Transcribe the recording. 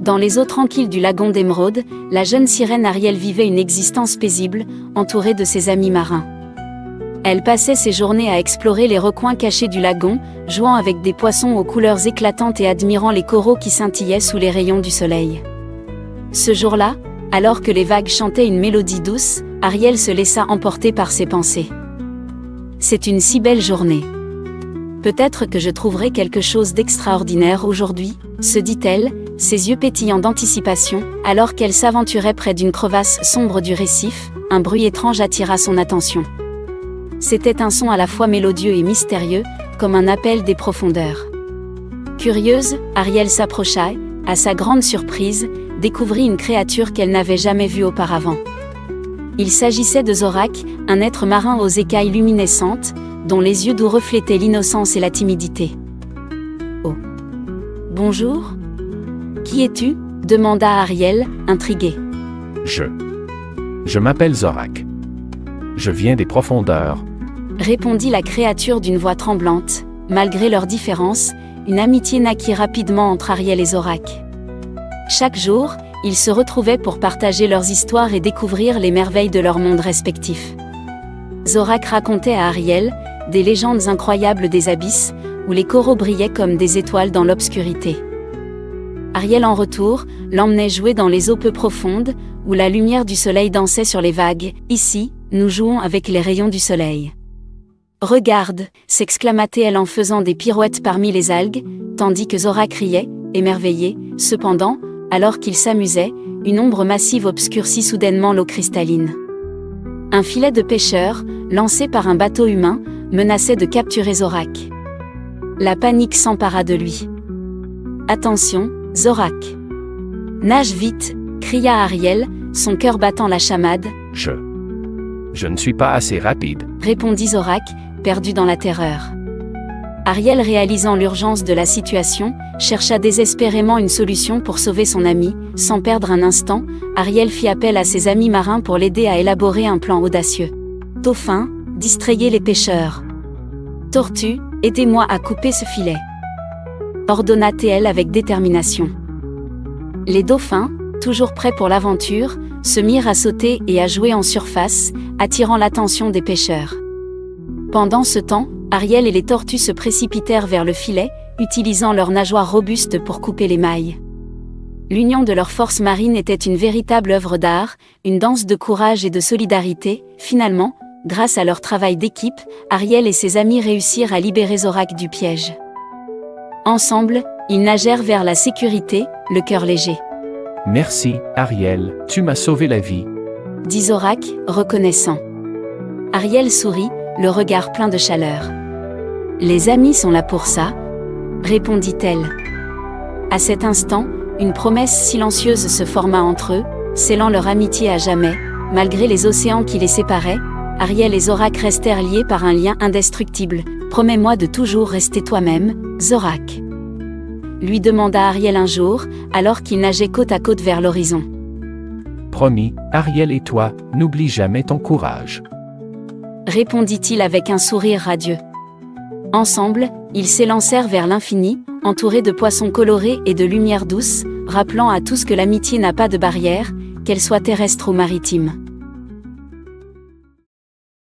Dans les eaux tranquilles du lagon d'Émeraude, la jeune sirène Ariel vivait une existence paisible, entourée de ses amis marins. Elle passait ses journées à explorer les recoins cachés du lagon, jouant avec des poissons aux couleurs éclatantes et admirant les coraux qui scintillaient sous les rayons du soleil. Ce jour-là, alors que les vagues chantaient une mélodie douce, Ariel se laissa emporter par ses pensées. « C'est une si belle journée. Peut-être que je trouverai quelque chose d'extraordinaire aujourd'hui, » se dit-elle, ses yeux pétillants d'anticipation, alors qu'elle s'aventurait près d'une crevasse sombre du récif. Un bruit étrange attira son attention. C'était un son à la fois mélodieux et mystérieux, comme un appel des profondeurs. Curieuse, Ariel s'approcha et, à sa grande surprise, découvrit une créature qu'elle n'avait jamais vue auparavant. Il s'agissait de Zorak, un être marin aux écailles luminescentes, dont les yeux doux reflétaient l'innocence et la timidité. « Oh. Bonjour. Qui es-tu » demanda Ariel, intriguée. Je m'appelle Zorak. Je viens des profondeurs. » répondit la créature d'une voix tremblante. Malgré leurs différences, une amitié naquit rapidement entre Ariel et Zorak. Chaque jour, ils se retrouvaient pour partager leurs histoires et découvrir les merveilles de leurs mondes respectifs. Zorak racontait à Ariel des légendes incroyables des abysses, où les coraux brillaient comme des étoiles dans l'obscurité. Ariel en retour, l'emmenait jouer dans les eaux peu profondes, où la lumière du soleil dansait sur les vagues. « Ici, nous jouons avec les rayons du soleil. »« Regarde !» s'exclama-t-elle en faisant des pirouettes parmi les algues, tandis que Zorak riait, émerveillé. Cependant, alors qu'il s'amusait, une ombre massive obscurcit soudainement l'eau cristalline. Un filet de pêcheurs, lancé par un bateau humain, menaçait de capturer Zorak. La panique s'empara de lui. « Attention, Zorak! Nage vite !» cria Ariel, son cœur battant la chamade. « Je ne suis pas assez rapide » répondit Zorak, perdu dans la terreur. Ariel, réalisant l'urgence de la situation, chercha désespérément une solution pour sauver son ami. Sans perdre un instant, Ariel fit appel à ses amis marins pour l'aider à élaborer un plan audacieux. « Dauphin, distrayez les pêcheurs. Tortue, aidez-moi à couper ce filet. » ordonna-t-elle avec détermination. Les dauphins, toujours prêts pour l'aventure, se mirent à sauter et à jouer en surface, attirant l'attention des pêcheurs. Pendant ce temps, Ariel et les tortues se précipitèrent vers le filet, utilisant leurs nageoires robustes pour couper les mailles. L'union de leurs forces marines était une véritable œuvre d'art, une danse de courage et de solidarité. Finalement, grâce à leur travail d'équipe, Ariel et ses amis réussirent à libérer Zorak du piège. Ensemble, ils nagèrent vers la sécurité, le cœur léger. « Merci, Ariel, tu m'as sauvé la vie » dit Zorak, reconnaissant. Ariel sourit, le regard plein de chaleur. « Les amis sont là pour ça » répondit-elle. À cet instant, une promesse silencieuse se forma entre eux, scellant leur amitié à jamais. Malgré les océans qui les séparaient, Ariel et Zorak restèrent liés par un lien indestructible. « Promets-moi de toujours rester toi-même, Zorak » lui demanda Ariel un jour, alors qu'ils nageaient côte à côte vers l'horizon. « Promis, Ariel et toi, n'oublie jamais ton courage » répondit-il avec un sourire radieux. Ensemble, ils s'élancèrent vers l'infini, entourés de poissons colorés et de lumière douce, rappelant à tous que l'amitié n'a pas de barrière, qu'elle soit terrestre ou maritime.